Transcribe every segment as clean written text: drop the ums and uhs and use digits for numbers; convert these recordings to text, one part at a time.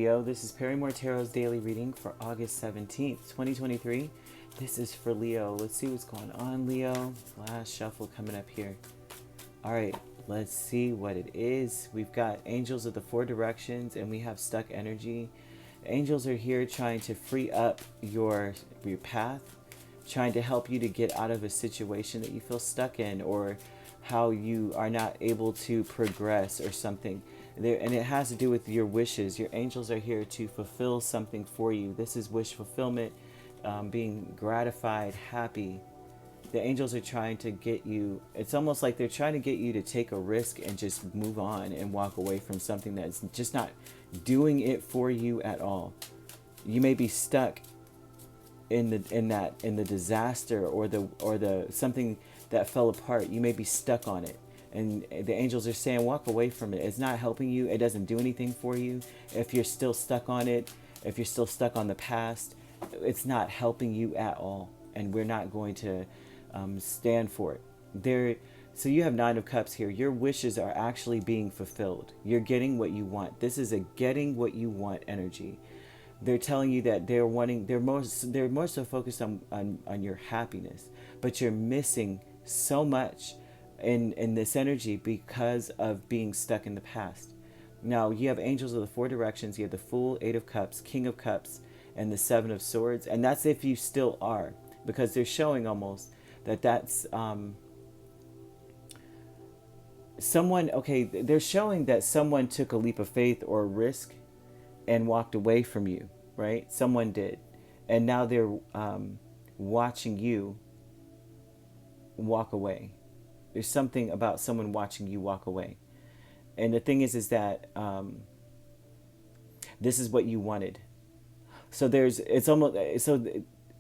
Leo, this is Perrymore Tarot's daily reading for August 17th, 2023. This is for Leo. Let's see what's going on, Leo. Last shuffle coming up here. All right, let's see what it is. We've got angels of the four directions and we have stuck energy. Angels are here trying to free up your path, trying to help you to get out of a situation that you feel stuck in, or how you are not able to progress or something. And it has to do with your wishes. Your angels are here to fulfill something for you. This is wish fulfillment, being gratified, happy. The angels are trying to get you, it's almost like they're trying to get you to take a risk and just move on and walk away from something that's just not doing it for you at all. You may be stuck in the disaster or the something that fell apart. You may be stuck on it. And the angels are saying, walk away from it. It's not helping you. It doesn't do anything for you. If you're still stuck on it, if you're still stuck on the past, it's not helping you at all. And we're not going to stand for it. So you have Nine of Cups here. Your wishes are actually being fulfilled. You're getting what you want. This is a getting what you want energy. They're telling you that they're more so focused on your happiness, but you're missing so much in this energy because of being stuck in the past. Now you have angels of the four directions. You have the Fool, Eight of Cups, King of Cups, and the Seven of Swords. And that's if you still are, because they're showing almost that's someone, okay, they're showing that someone took a leap of faith or a risk and walked away from you, right? Someone did. And now they're watching you walk away. There's something about someone watching you walk away. And the thing is that this is what you wanted. So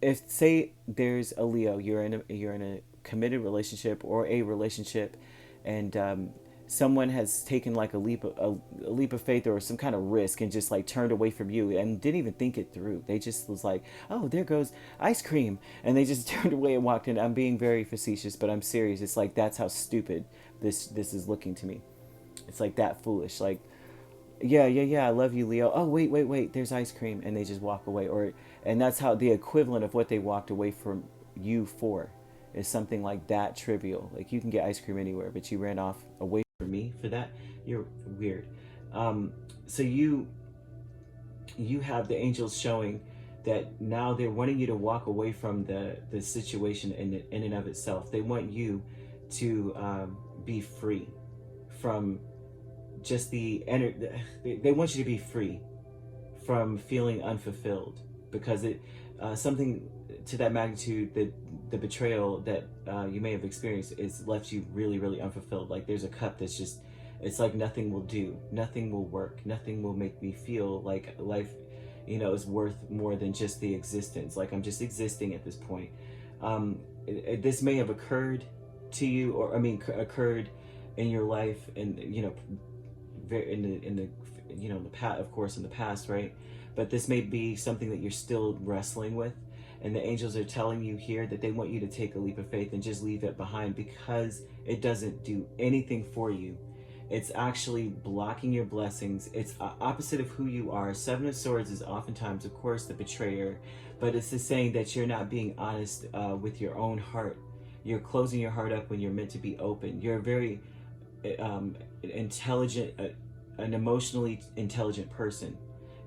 if say there's a Leo, you're in a committed relationship or a relationship, and someone has taken like a leap of faith or some kind of risk and just like turned away from you and didn't even think it through. They just was like, oh, there goes ice cream, and they just turned away and walked in. I'm being very facetious, but I'm serious. It's like, that's how stupid this is looking to me. It's like that foolish. Like, yeah, I love you, Leo. Oh, wait, there's ice cream, and they just walk away. And that's how the equivalent of what they walked away from you for is something like that trivial. Like, you can get ice cream anywhere, but you ran off away from me for that. You're weird. So you have the angels showing that now they're wanting you to walk away from the situation in and of itself. They want you to be free from just they want you to be free from feeling unfulfilled, because something to that magnitude, that the betrayal that you may have experienced is left you really, really unfulfilled. Like, there's a cup that's just, it's like nothing will do, nothing will work, nothing will make me feel like life, is worth more than just the existence. Like, I'm just existing at this point. This may have occurred to you, or occurred in your life, and in the past, of course, in the past, right? But this may be something that you're still wrestling with, and the angels are telling you here that they want you to take a leap of faith and just leave it behind, because it doesn't do anything for you. It's actually blocking your blessings. It's opposite of who you are. Seven of Swords is oftentimes, of course, the betrayer, but it's the saying that you're not being honest with your own heart. You're closing your heart up when you're meant to be open. You're a very intelligent, an emotionally intelligent person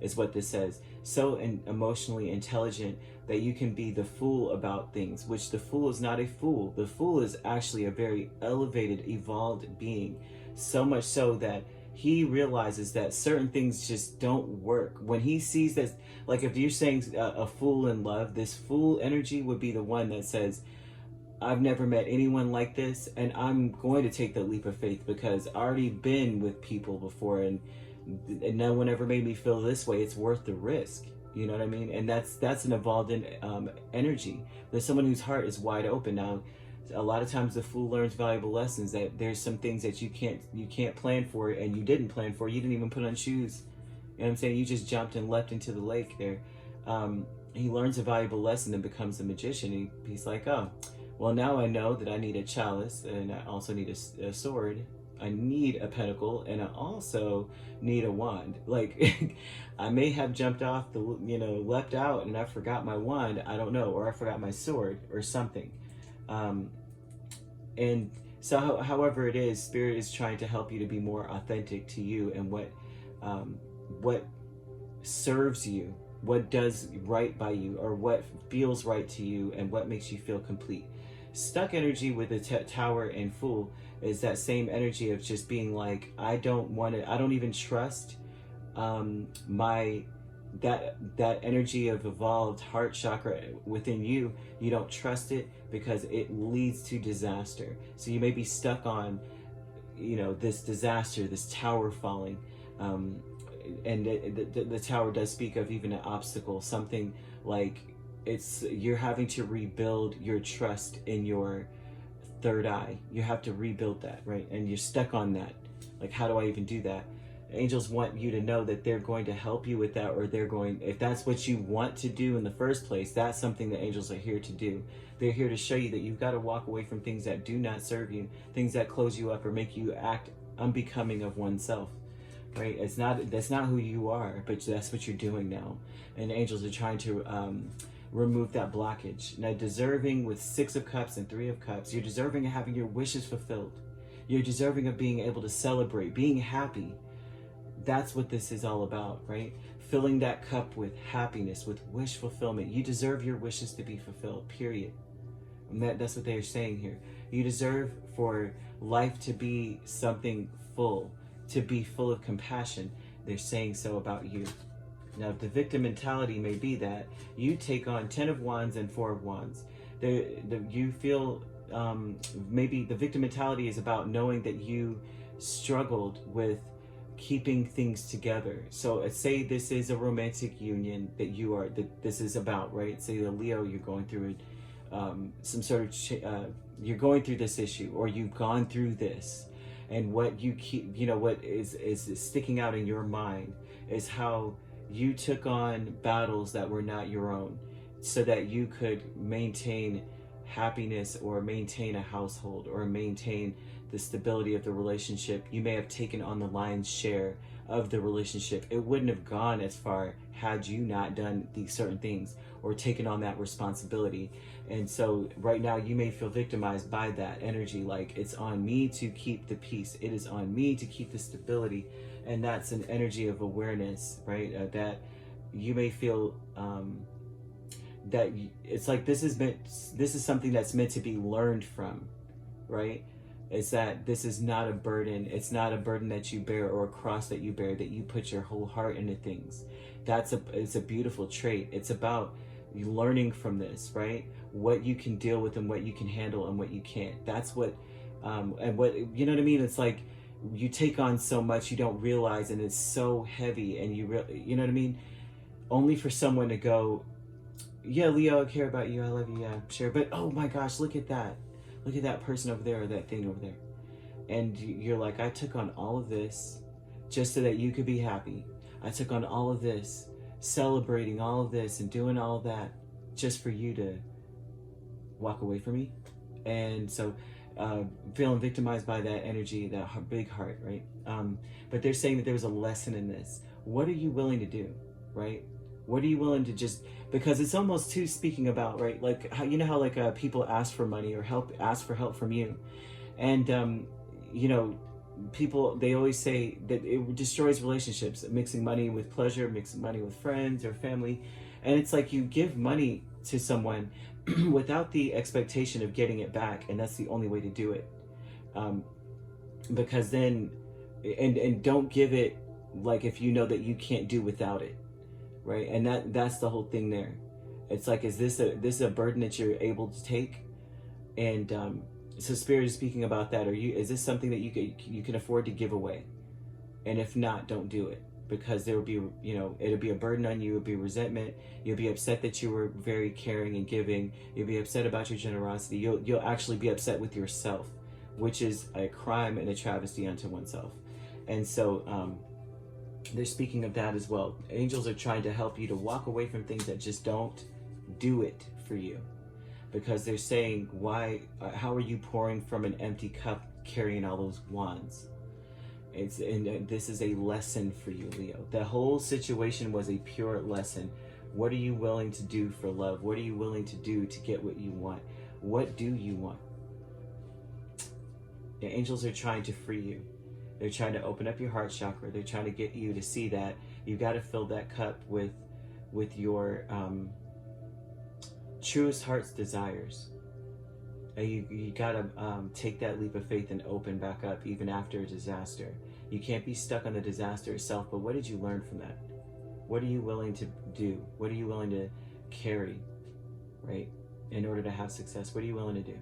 is what this says. So emotionally intelligent that you can be the fool about things, which the fool is not a fool. The fool is actually a very elevated, evolved being, so much so that he realizes that certain things just don't work. When he sees that, like if you're saying a fool in love, this fool energy would be the one that says, I've never met anyone like this, and I'm going to take the leap of faith because I've already been with people before, and no one ever made me feel this way. It's worth the risk. You know what I mean? And that's an evolved energy. There's someone whose heart is wide open. Now, a lot of times the fool learns valuable lessons, that there's some things that you can't plan for, and you didn't plan for. You didn't even put on shoes. You know what I'm saying? You just jumped and leapt into the lake there. He learns a valuable lesson and becomes a magician. He's like, oh, well, now I know that I need a chalice, and I also need a sword. I need a pentacle, and I also need a wand. Like, I may have jumped off the, leapt out and I forgot my wand, I don't know, or I forgot my sword or something. And so however it is, Spirit is trying to help you to be more authentic to you and what serves you, what does right by you, or what feels right to you, and what makes you feel complete. Stuck energy with the Tower and Fool is that same energy of just being like, I don't even trust that energy of evolved heart chakra within you. You don't trust it because it leads to disaster. So you may be stuck on, this disaster, this tower falling. And the tower does speak of even an obstacle, something like you're having to rebuild your trust in your third eye. You have to rebuild that, right? And you're stuck on that. Like, how do I even do that? Angels want you to know that they're going to help you with that, or if that's what you want to do in the first place, that's something that angels are here to do. They're here to show you that you've got to walk away from things that do not serve you, things that close you up or make you act unbecoming of oneself. Right? That's not who you are, but that's what you're doing now. And angels are trying to remove that blockage. Now, deserving with 6 of Cups and 3 of Cups, you're deserving of having your wishes fulfilled. You're deserving of being able to celebrate, being happy. That's what this is all about, right? Filling that cup with happiness, with wish fulfillment. You deserve your wishes to be fulfilled, period. And that's what they're saying here. You deserve for life to be something full, to be full of compassion. They're saying so about you. Now, the victim mentality may be that you take on 10 of Wands and 4 of Wands. You feel maybe the victim mentality is about knowing that you struggled with keeping things together. So say this is a romantic union that this is about, right? Say the Leo, you're going through some sort of you're going through this issue, or you've gone through this, and what you keep, what is sticking out in your mind is how you took on battles that were not your own, so that you could maintain happiness, or maintain a household, or maintain the stability of the relationship. You may have taken on the lion's share of the relationship. It wouldn't have gone as far had you not done these certain things or taken on that responsibility. And so right now you may feel victimized by that energy, like it's on me to keep the peace, it is on me to keep the stability. And that's an energy of awareness, right? That you may feel that it's like this is something that's meant to be learned from, right? It's that this is not a burden. It's not a burden that you bear, or a cross that you bear, that you put your whole heart into things. It's a beautiful trait. It's about you learning from this, right? What you can deal with and what you can handle and what you can't. That's what, and what, you know what I mean? It's like you take on so much you don't realize, and it's so heavy, and you know what I mean? Only for someone to go, yeah, Leo, I care about you, I love you, yeah, sure, but oh my gosh, look at that. Look at that person over there, or that thing over there. And you're like, I took on all of this just so that you could be happy. I took on all of this, celebrating all of this and doing all of that just for you to walk away from me. And so feeling victimized by that energy, that big heart, right? But they're saying that there was a lesson in this. What are you willing to do, right? What are you willing to just, because it's almost too speaking about, right? Like, how, how like people ask for money or ask for help from you. And, people, they always say that it destroys relationships, mixing money with pleasure, mixing money with friends or family. And it's like you give money to someone without the expectation of getting it back. And that's the only way to do it. Because then, and don't give it like if you know that you can't do without it. Right, and that's the whole thing there. It's like, is this a burden that you're able to take? And so Spirit is speaking about that. Is this something that you can afford to give away? And if not, don't do it, because there will be, it'll be a burden on you. It'll be resentment. You'll be upset that you were very caring and giving. You'll be upset about your generosity. You'll actually be upset with yourself, which is a crime and a travesty unto oneself. And so they're speaking of that as well. Angels are trying to help you to walk away from things that just don't do it for you, because they're saying, how are you pouring from an empty cup carrying all those wands? And this is a lesson for you, Leo. The whole situation was a pure lesson. What are you willing to do for love? What are you willing to do to get what you want? What do you want? The angels are trying to free you. They're trying to open up your heart chakra. They're trying to get you to see that you got to fill that cup with your truest heart's desires. You got to take that leap of faith and open back up even after a disaster. You can't be stuck on the disaster itself, but what did you learn from that? What are you willing to do? What are you willing to carry, right, in order to have success? What are you willing to do?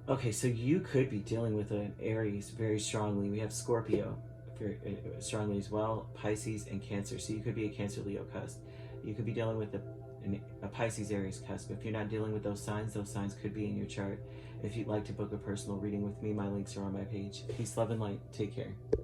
Okay, so you could be dealing with an Aries very strongly. We have Scorpio very strongly as well, Pisces and Cancer. So you could be a Cancer Leo cusp. You could be dealing with a Pisces Aries cusp. If you're not dealing with those signs could be in your chart. If you'd like to book a personal reading with me, my links are on my page. Peace, love, and light. Take care.